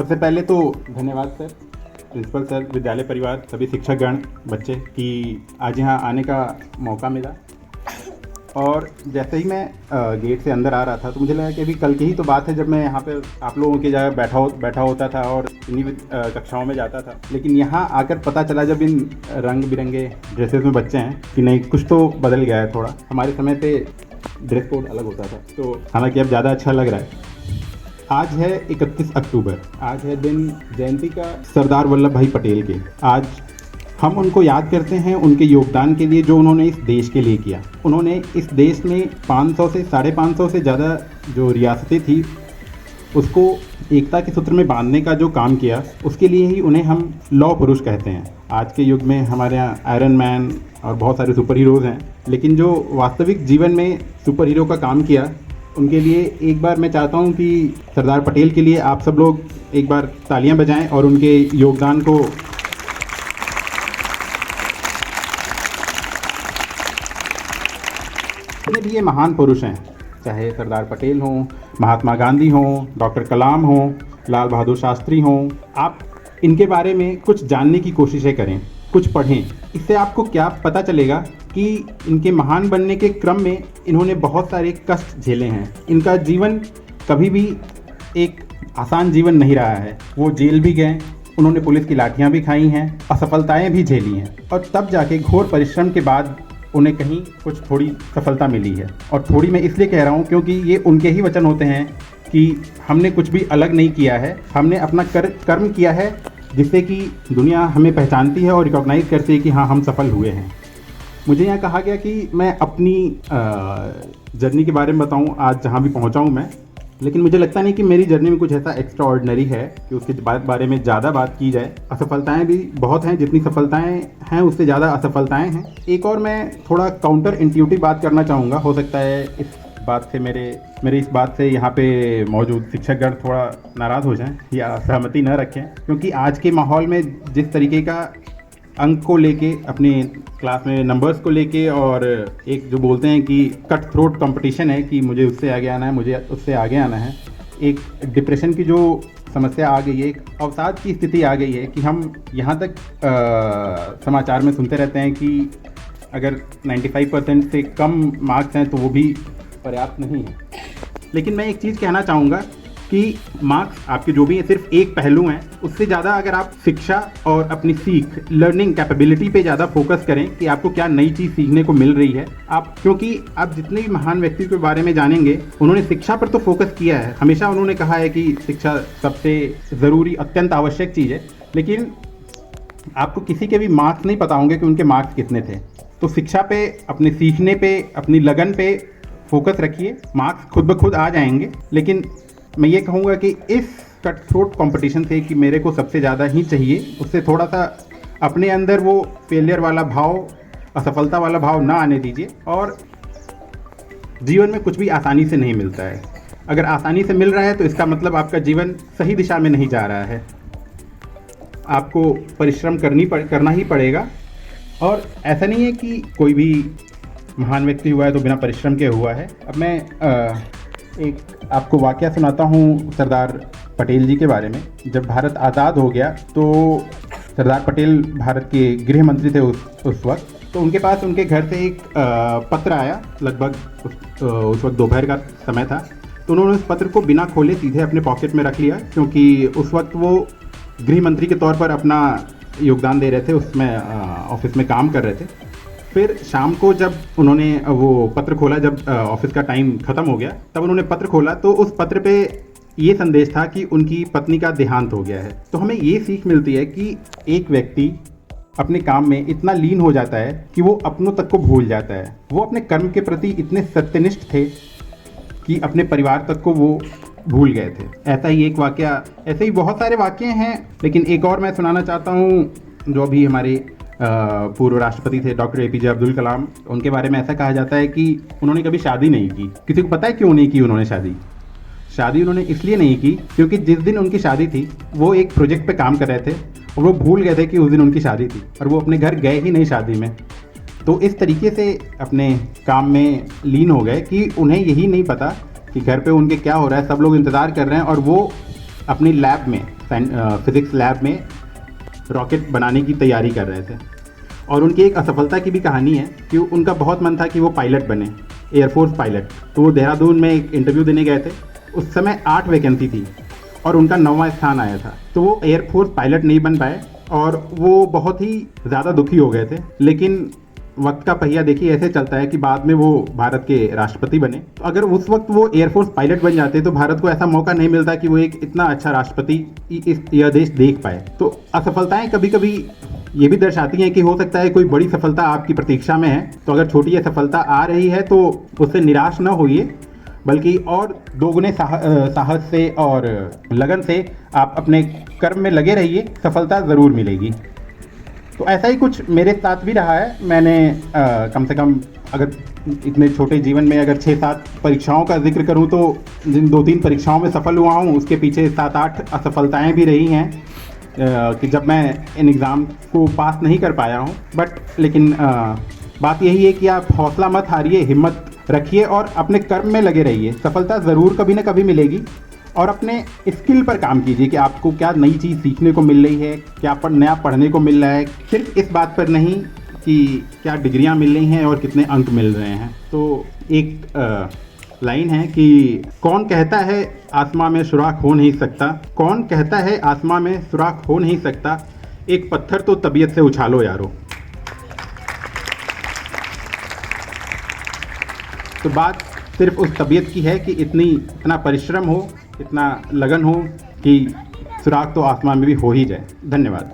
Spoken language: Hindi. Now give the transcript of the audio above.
सबसे पहले तो धन्यवाद सर, प्रिंसिपल सर, विद्यालय परिवार, सभी शिक्षकगण, बच्चे कि आज यहाँ आने का मौका मिला। और जैसे ही मैं गेट से अंदर आ रहा था तो मुझे लगा कि अभी कल की ही तो बात है जब मैं यहाँ पे आप लोगों की जगह बैठा होता था और इन्हीं कक्षाओं में जाता था। लेकिन यहाँ आकर पता चला जब इन रंग बिरंगे ड्रेसेस में बच्चे हैं कि नहीं, कुछ तो बदल गया है थोड़ा। हमारे समय पे ड्रेस कोड अलग होता था, तो हालांकि अब ज़्यादा अच्छा लग रहा है। आज है 31 अक्टूबर, आज है दिन जयंती का सरदार वल्लभ भाई पटेल के। आज हम उनको याद करते हैं उनके योगदान के लिए जो उन्होंने इस देश के लिए किया। उन्होंने इस देश में 500 से 550 से ज़्यादा जो रियासतें थी उसको एकता के सूत्र में बांधने का जो काम किया, उसके लिए ही उन्हें हम लौह पुरुष कहते हैं। आज के युग में हमारे यहाँ आयरन मैन और बहुत सारे सुपर हीरोज़ हैं, लेकिन जो वास्तविक जीवन में सुपर हीरो का काम किया, उनके लिए एक बार मैं चाहता हूं कि सरदार पटेल के लिए आप सब लोग एक बार तालियां बजाएं और उनके योगदान को जितने भी ये महान पुरुष हैं, चाहे सरदार पटेल हों, महात्मा गांधी हों, डॉक्टर कलाम हों, लाल बहादुर शास्त्री हों, आप इनके बारे में कुछ जानने की कोशिशें करें, कुछ पढ़ें। इससे आपको क्या पता चलेगा कि इनके महान बनने के क्रम में इन्होंने बहुत सारे कष्ट झेले हैं। इनका जीवन कभी भी एक आसान जीवन नहीं रहा है। वो जेल भी गए, उन्होंने पुलिस की लाठियां भी खाई हैं, असफलताएं भी झेली हैं, और तब जाके घोर परिश्रम के बाद उन्हें कहीं कुछ थोड़ी सफलता मिली है। और थोड़ी मैं इसलिए कह रहा हूँ क्योंकि ये उनके ही वचन होते हैं कि हमने कुछ भी अलग नहीं किया है, हमने अपना कर्म किया है जिससे कि दुनिया हमें पहचानती है और रिकॉग्नाइज करती है कि हाँ, हम सफल हुए हैं। मुझे यहाँ कहा गया कि मैं अपनी जर्नी के बारे में बताऊँ आज जहाँ भी पहुँचा हूँ मैं, लेकिन मुझे लगता नहीं कि मेरी जर्नी में कुछ ऐसा एक्स्ट्रा ऑर्डिनरी है कि उसके बारे में ज़्यादा बात की जाए। असफलताएं भी बहुत हैं, जितनी सफलताएं हैं उससे ज़्यादा असफलताएं हैं। एक और मैं थोड़ा काउंटर इंट्यूटिव बात करना चाहूँगा। हो सकता है इस बात से मेरे इस बात से यहाँ पे मौजूद शिक्षकगण थोड़ा नाराज़ हो जाएं या सहमति न रखें, क्योंकि आज के माहौल में जिस तरीके का अंक को लेके, अपने क्लास में नंबर्स को लेके, और एक जो बोलते हैं कि कट थ्रोट कंपटीशन है कि मुझे उससे आगे आना है, मुझे उससे आगे आना है, एक डिप्रेशन की जो समस्या आ गई है, एक अवसाद की स्थिति आ गई है कि हम यहाँ तक समाचार में सुनते रहते हैं कि अगर 95% से कम मार्क्स हैं तो वो भी पर्याप्त नहीं है। लेकिन मैं एक चीज़ कहना चाहूँगा कि मार्क्स आपके जो भी हैं सिर्फ एक पहलू हैं। उससे ज़्यादा अगर आप शिक्षा और अपनी सीख, लर्निंग कैपेबिलिटी पे ज़्यादा फोकस करें कि आपको क्या नई चीज़ सीखने को मिल रही है, क्योंकि आप जितने भी महान व्यक्ति के बारे में जानेंगे, उन्होंने शिक्षा पर तो फोकस किया है। हमेशा उन्होंने कहा है कि शिक्षा सबसे ज़रूरी, अत्यंत आवश्यक चीज़ है, लेकिन आपको किसी के भी मार्क्स नहीं पता होंगे कि उनके मार्क्स कितने थे। तो शिक्षा पे, अपने सीखने पे, अपनी लगन पे फोकस रखिए, मार्क्स खुद ब खुद आ जाएंगे। लेकिन मैं ये कहूँगा कि इस कट थ्रोट कॉम्पिटिशन से कि मेरे को सबसे ज़्यादा ही चाहिए, उससे थोड़ा सा अपने अंदर वो फेलियर वाला भाव, असफलता वाला भाव ना आने दीजिए। और जीवन में कुछ भी आसानी से नहीं मिलता है। अगर आसानी से मिल रहा है तो इसका मतलब आपका जीवन सही दिशा में नहीं जा रहा है। आपको परिश्रम करना ही पड़ेगा। और ऐसा नहीं है कि कोई भी महान व्यक्ति हुआ है तो बिना परिश्रम के हुआ है। अब मैं एक आपको वाकया सुनाता हूँ सरदार पटेल जी के बारे में। जब भारत आज़ाद हो गया तो सरदार पटेल भारत के गृह मंत्री थे उस वक्त। तो उनके पास उनके घर से एक पत्र आया, लगभग उस वक्त दोपहर का समय था। तो उन्होंने उस पत्र को बिना खोले सीधे अपने पॉकेट में रख लिया, क्योंकि उस वक्त वो गृह मंत्री के तौर पर अपना योगदान दे रहे थे, उसमें ऑफिस में काम कर रहे थे। फिर शाम को जब उन्होंने वो पत्र खोला, जब ऑफिस का टाइम ख़त्म हो गया, तब उन्होंने पत्र खोला तो उस पत्र पे ये संदेश था कि उनकी पत्नी का देहांत हो गया है। तो हमें ये सीख मिलती है कि एक व्यक्ति अपने काम में इतना लीन हो जाता है कि वो अपनों तक को भूल जाता है। वो अपने कर्म के प्रति इतने सत्यनिष्ठ थे कि अपने परिवार तक को वो भूल गए थे। ऐसा ही एक वाकया, ऐसे ही बहुत सारे वाकये हैं, लेकिन एक और मैं सुनाना चाहता हूँ। जो अभी हमारे पूर्व राष्ट्रपति थे डॉक्टर APJ अब्दुल कलाम, उनके बारे में ऐसा कहा जाता है कि उन्होंने कभी शादी नहीं की। किसी को पता है क्यों नहीं की उन्होंने शादी उन्होंने इसलिए नहीं की क्योंकि जिस दिन उनकी शादी थी वो एक प्रोजेक्ट पे काम कर रहे थे और वो भूल गए थे कि उस दिन उनकी शादी थी, और वो अपने घर गए ही नहीं शादी में। तो इस तरीके से अपने काम में लीन हो गए कि उन्हें यही नहीं पता कि घर पे उनके क्या हो रहा है। सब लोग इंतज़ार कर रहे हैं और वो अपनी लैब में फिज़िक्स लैब में रॉकेट बनाने की तैयारी कर रहे थे। और उनकी एक असफलता की भी कहानी है कि उनका बहुत मन था कि वो पायलट बने, एयरफोर्स पायलट। तो वो देहरादून में एक इंटरव्यू देने गए थे। उस समय 8 वैकेंसी थी और उनका 9वां स्थान आया था। तो वो एयरफोर्स पायलट नहीं बन पाए और वो बहुत ही ज़्यादा दुखी हो गए थे। लेकिन वक्त का पहिया देखिए ऐसे चलता है कि बाद में वो भारत के राष्ट्रपति बने। तो अगर उस वक्त वो एयरफोर्स पायलट बन जाते तो भारत को ऐसा मौका नहीं मिलता कि वो एक इतना अच्छा राष्ट्रपति यह देश देख पाए। तो असफलताएं कभी कभी ये भी दर्शाती हैं कि हो सकता है कोई बड़ी सफलता आपकी प्रतीक्षा में है। तो अगर छोटी सफलता आ रही है तो उससे निराश न होइए, बल्कि और दोगुने साहस से और लगन से आप अपने कर्म में लगे रहिए, सफलता ज़रूर मिलेगी। तो ऐसा ही कुछ मेरे साथ भी रहा है। मैंने कम से कम अगर इतने छोटे जीवन में अगर 6-7 परीक्षाओं का जिक्र करूं तो जिन 2-3 परीक्षाओं में सफल हुआ हूं उसके पीछे 7-8 असफलताएं भी रही हैं कि जब मैं इन एग्ज़ाम को पास नहीं कर पाया हूं। लेकिन बात यही है कि आप हौसला मत हारिए, हिम्मत रखिए और अपने कर्म में लगे रहिए। सफलता ज़रूर कभी ना कभी मिलेगी। और अपने स्किल पर काम कीजिए कि आपको क्या नई चीज़ सीखने को मिल रही है, क्या नया पढ़ने को मिल रहा है। सिर्फ इस बात पर नहीं कि क्या डिग्रियां मिल रही हैं और कितने अंक मिल रहे हैं। तो एक लाइन है कि कौन कहता है आसमां में सुराख हो नहीं सकता, कौन कहता है आसमां में सुराख हो नहीं सकता, एक पत्थर तो तबीयत से उछालो यारो। तो बात सिर्फ उस तबीयत की है कि इतना परिश्रम हो, इतना लगन हो कि सुराग तो आसमान में भी हो ही जाए। धन्यवाद।